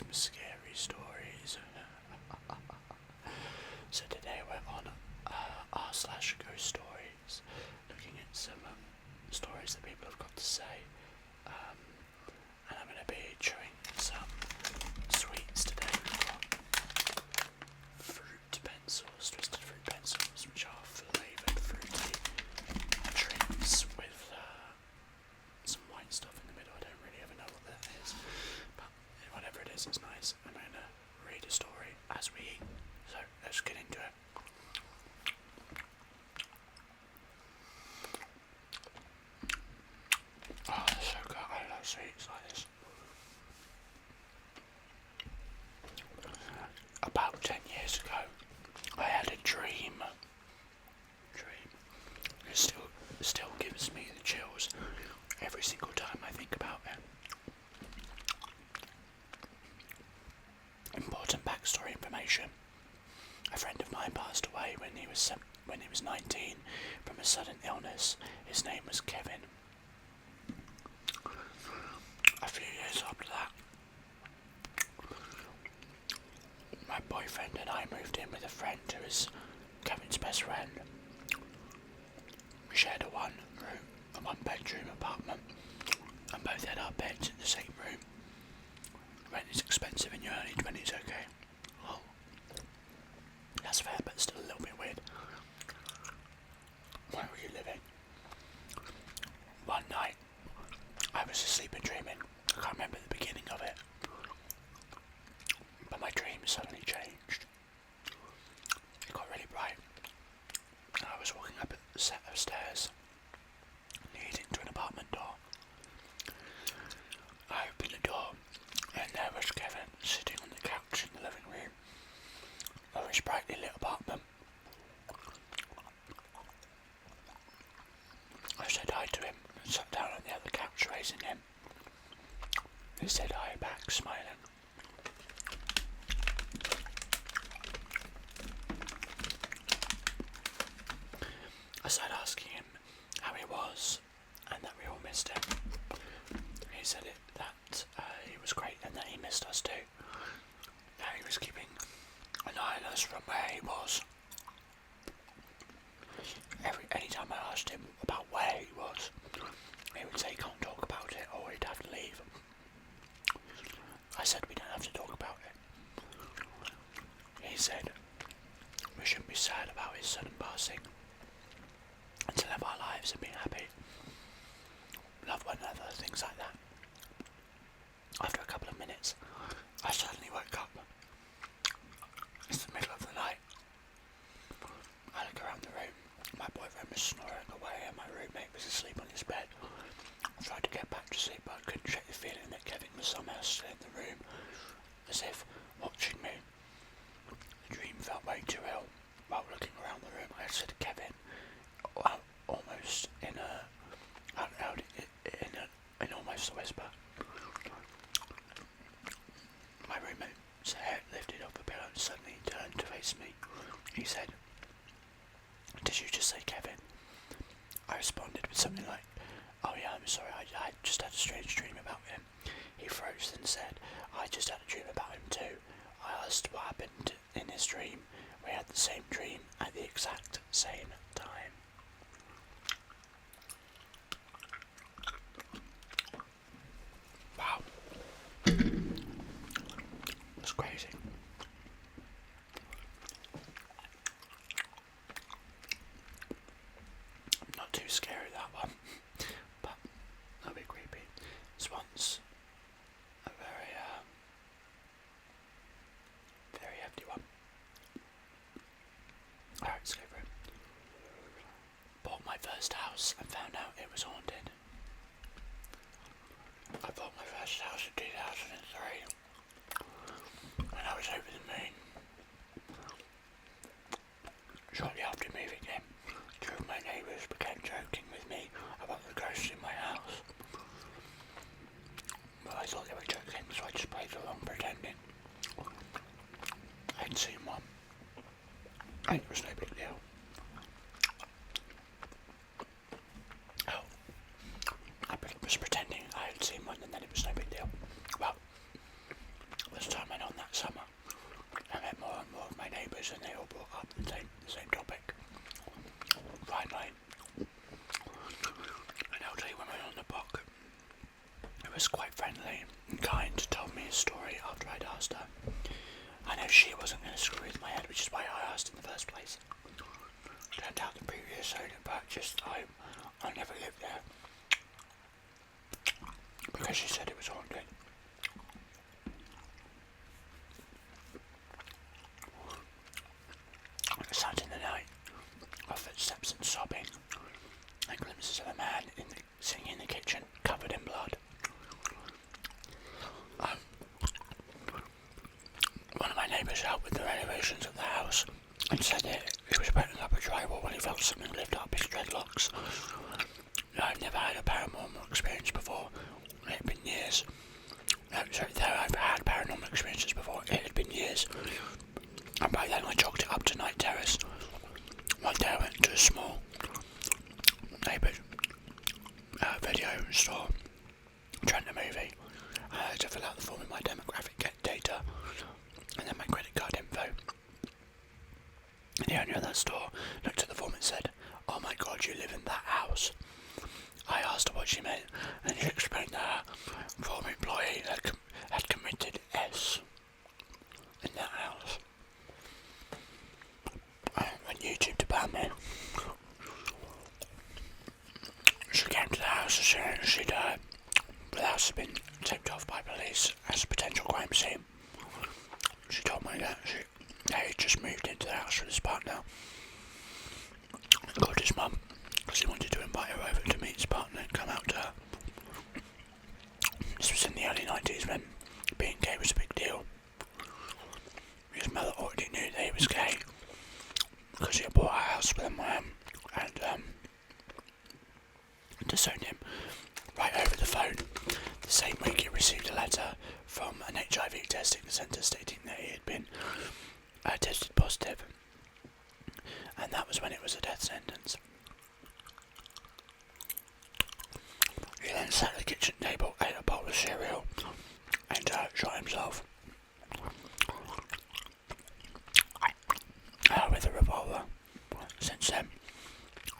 some scary stories. So today we're on r/ghost stories, looking at some stories that people have got to say, and I'm going to be chewing some sweets today. We've got fruit pencils, twisted fruit pencils, which are flavoured fruity treats with some white stuff in the middle. I don't really ever know what that is, but whatever it is, it's nice. I'm going to read a story as we eat, so let's get into it. Oh, that's so good. I love sweets like this. About 10 years ago, I had a dream. It still gives me the chills every single time I think about it. Important backstory information. A friend of mine passed away when he was 19 from a sudden illness. His name was Kevin. A few years after that, my boyfriend and I moved in with a friend who is Kevin's best friend. We shared a one-bedroom apartment and both had our beds in the same room. Rent is expensive in your early 20s, okay? Oh, that's fair, but still a little bit weird. Where were you living? One night, I was asleep and dreaming. I can't remember the beginning of it, but my dream suddenly changed. It got really bright. I was walking up a set of stairs leading to an apartment door. I opened the door and there was Kevin sitting on the couch in the living room of his brightly lit apartment. I said hi to him and sat down on the other couch facing him. He said hi back, smiling. I started asking him how he was and that we all missed him. He said that he was great and that he missed us too. That he was keeping an eye on us from where he was. Any time I asked him about where he was, he would say he can't talk about it or he'd have to leave. I said we don't have to talk about it. He said we shouldn't be sad about his sudden passing and to live our lives and be happy, love one another, things like that. After a couple of minutes, I suddenly woke up. It's the middle of the night. I look around the room. My boyfriend was snoring away and my roommate was asleep on his bed. I tried to get back to sleep, but I couldn't shake the feeling that Kevin was somehow still in the room, as if watching me. The dream felt way too real. While looking around the room, I said to Kevin, almost in almost a whisper. My roommate's head lifted off the pillow and suddenly turned to face me. He said, "Did you just say Kevin?" I responded with something like, "Oh yeah, I'm sorry, I just had a strange dream about him." He froze and said, "I just had a dream about him too." I asked what happened in his dream. We had the same dream at the exact same time. Wow. That's crazy. Not too scary, that one, but a bit creepy. This one's a very hefty one. Alright, let's go for it. Bought my first house and found out it was haunted. I bought my first house in 2003 when I was over the moon. Shortly after moving in, two of my neighbours began joking with me about the ghosts in my house. But I thought they were joking, so I just played along pretending. I hadn't seen one, and it was no big deal. Oh, I was pretending I had seen one and then it was no big deal. Well, this time I never lived there because she said it was haunted. Sounds in the night of footsteps and sobbing, and glimpses of a man sitting in the kitchen, covered in blood. One of my neighbours helped with the renovations of the house and said that he was putting up a drywall when he felt something lift up his dreadlocks. No, I've never had a paranormal experience before. It had been years. I've had paranormal experiences before. It had been years. And by then I jogged it up to night terrace. One day I went to a small neighbour video store, rent a movie. I had to fill out the form with my demographic data and then my credit card info. And the owner of that store looked at the form and said, "Oh my god, you live in that house." I asked her what she meant, and she explained that her former employee had committed S in that house. On YouTube to ban me. She came to the house as soon as the house had been tipped off by police as a potential crime scene. She told me that he had just moved into the house with his partner. He called his mum because he wanted to invite her over to meet his partner and come out to her. This was in the early 90s when being gay was a big deal. His mother already knew that he was gay because he had bought a house with him and disowned him right over the phone. The same week he received a letter from an HIV testing centre stating that he had been tested positive, and that was when it was a death sentence. He then sat at the kitchen table, ate a bowl of cereal and shot himself with a revolver. Since then,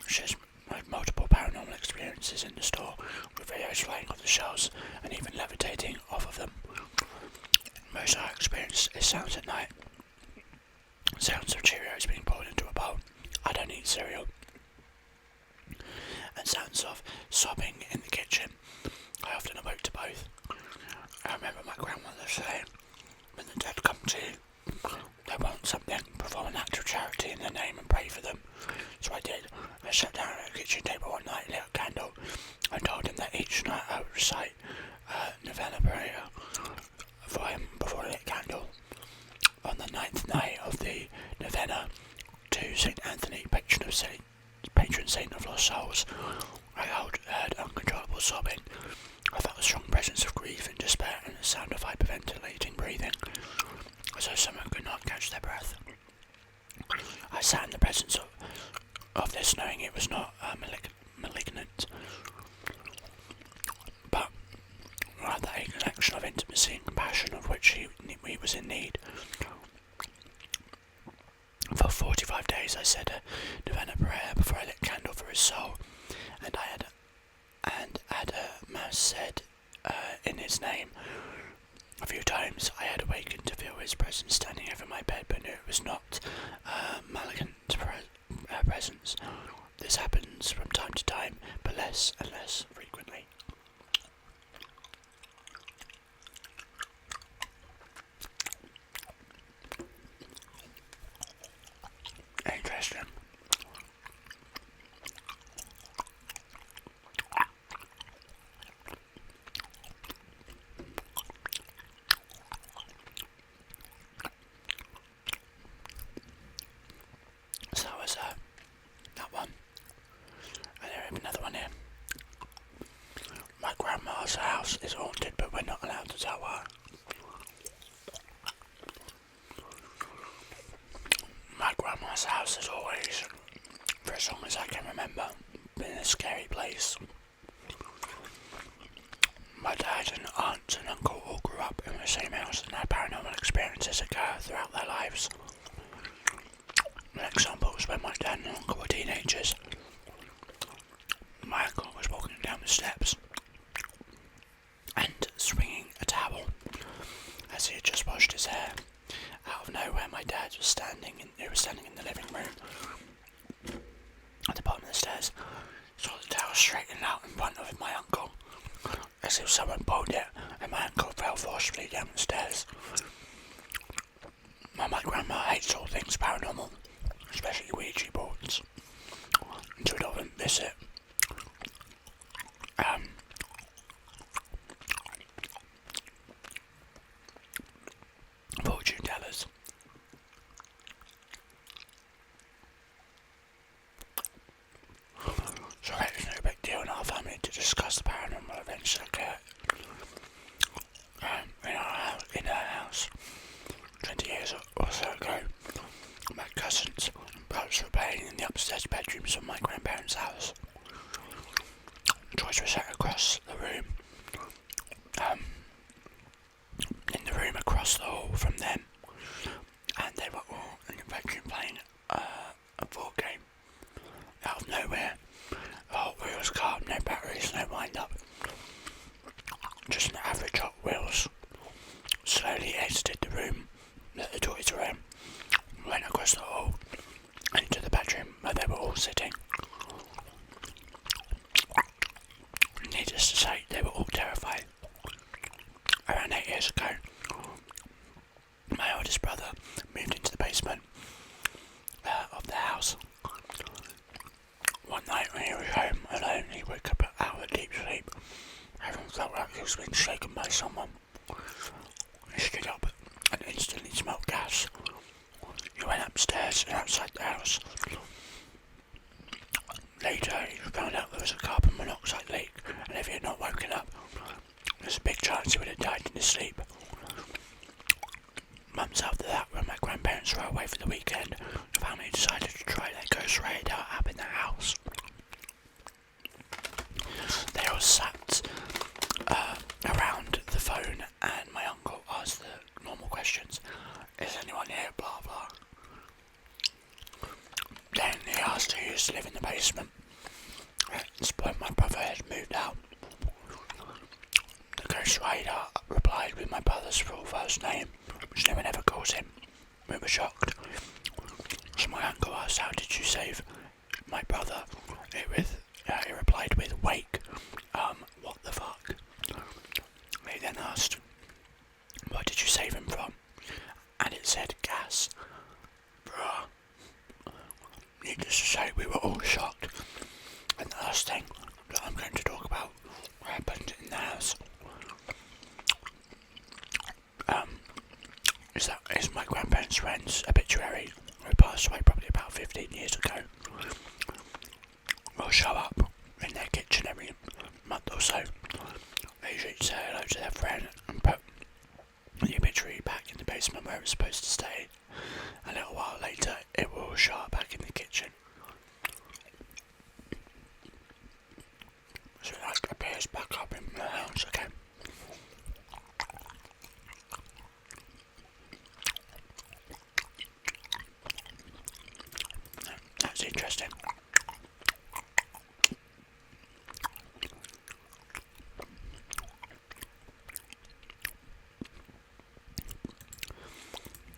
she's had multiple paranormal experiences in the store, with videos flying off the shelves and even levitating off of them. Most I experience is sounds at night. Sounds of Cheerios being poured into a bowl. I don't eat cereal. And sounds of sobbing in the kitchen. I often awoke to both. I remember my grandmother saying, when the dead come to you, they want something, perform an act of charity in their name and pray for them. So I did. I sat down at the kitchen table one night, lit a candle, and told him that each night I would recite Novena prayer for him before I lit a candle. On the 9th night of the Novena to St. Anthony, patron saint of lost souls, I heard uncontrollable sobbing. I felt a strong presence of grief and despair and the sound of hyperventilating breathing, as though someone could not catch their breath. I sat in the presence of this, knowing it was not malignant, but rather a connection of intimacy and compassion of which he was in need. For 45 days I said a Novena prayer before I lit a candle for his soul, and I had a mass said in his name. A few times I had awakened to feel his presence standing over my bed, but knew it was not malignant presence. This happens from time to time, but less and less frequently. Interesting. So that was that one. And there is another one here. My grandma's house is haunted, but we're not allowed to tell her. My grandma's house has always, for as long as I can remember, been a scary place. My dad and aunt and uncle all grew up in the same house and had paranormal experiences occur throughout their lives. An example was when my dad and uncle were teenagers. My uncle was walking down the steps and swinging a towel as he had just washed his hair. Out of nowhere, my dad was standing in the living room at the bottom of the stairs, straightened out in front of my uncle, as if someone pulled it, and my uncle fell forcefully down the stairs. My grandma hates all things paranormal, especially Ouija boards, and she would often visit fortune tellers. So it was no big deal in our family to discuss the paranormal events that occurred in our house 20 years or so ago. My cousins and brothers were playing in the upstairs bedrooms of my grandparents' house. Toys were set across the room, in the room across the hall from them, and they were all in the bedroom playing a board game. Out of nowhere, the Hot Wheels car, no batteries, no wind-up, just an average Hot Wheels, slowly exited the room that the toys were in, went across the hall into the bedroom where they were all sitting. Needless to say, they were all terrified. Around 8 years ago, my oldest brother moved into the basement of the house. One night when he was home alone, he woke up out of a deep sleep. Everyone felt like he was being shaken by someone. He stood up and instantly smelled gas. He went upstairs and outside the house. Later, he found out there was a carbon monoxide leak, and if he had not woken up, there's a big chance he would have died in his sleep. Months after that, when my grandparents were away for the weekend, the family decided to try their ghost radar up in the house. They all sat around the phone, and my uncle asked the normal questions. Is anyone here? Blah blah. Then he asked who used to live in the basement. At this point, my brother had moved out. The ghost radar replied with my brother's full first name, which no one ever calls him. We were shocked. So my uncle asked, how did you save my brother? He replied with, wake. What the fuck? He then asked, what did you save him from? And it said gas. Bruh. Needless to say, we were all shocked. And the last thing that I'm going to talk about happened in the house. Is my grandparents' friend's obituary, who passed away probably about 15 years ago, will show up in their kitchen every month or so. They usually say hello to their friend and put the obituary back in the basement where it was supposed to stay. A little while later, it will show up back in the kitchen. So it appears back up in the house again. That's interesting.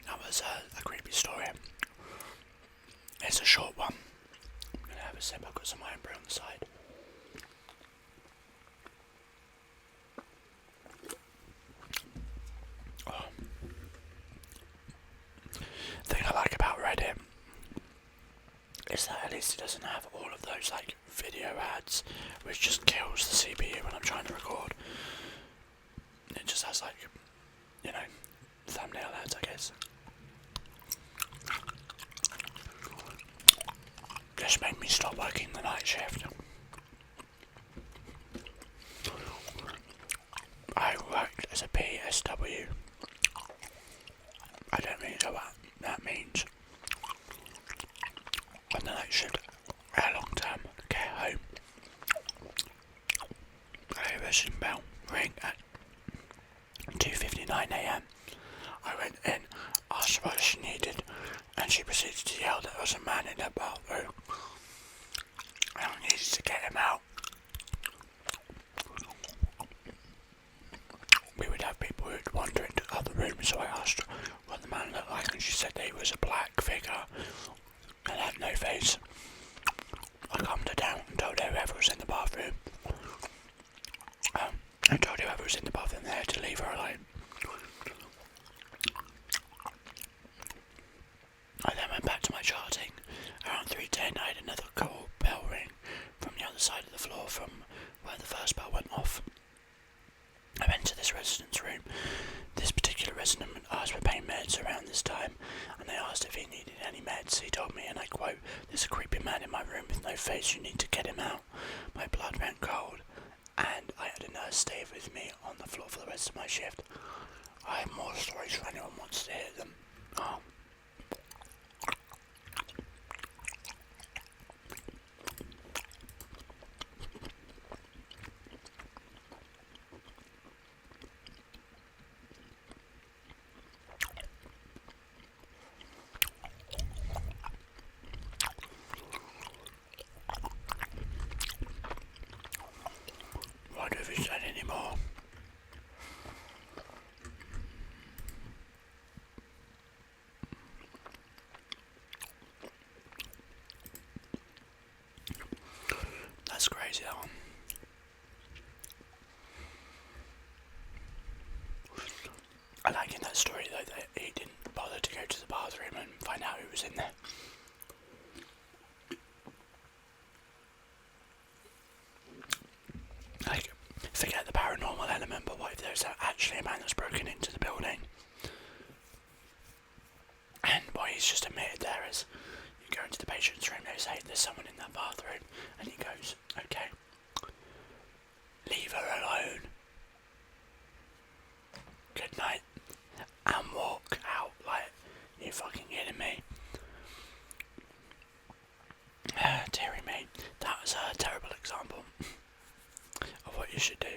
That was a creepy story. It's a short one. I'm going to have a sip. I've got some iron brew on the side. The thing I like about Reddit is that at least it doesn't have all of those like video ads, which just kills the CPU when I'm trying to record. It just has like, you know, thumbnail ads, I guess. Just made me stop working the night shift. I worked as a PSW. I don't really know what that means. On the night shift, a long-term care home. A resident bell rang at 2:59 AM. I went in, asked what she needed, and she proceeded to yell that there was a man in her bathroom. And I needed to get him out. We would have people who would wander into other rooms, so I asked what the man looked like, and she said that he was a black figure and had no face. I calmed her down and told her whoever was in the bathroom rest of my shift. I have more stories for anyone who wants to hear them. Oh. Wonder if he's done any more. That's crazy, that one. I like in that story though that he didn't bother to go to the bathroom and find out who was in there. Like, forget the paranormal element, but what if there's actually a man that's broken into the building? And what he's just admitted there is, you go into the patient's room, they say there's someone in that bathroom, and he goes, okay, leave her alone. Good night. And walk out like, you fucking kidding me? Dearie me, that was a terrible example of what you should do.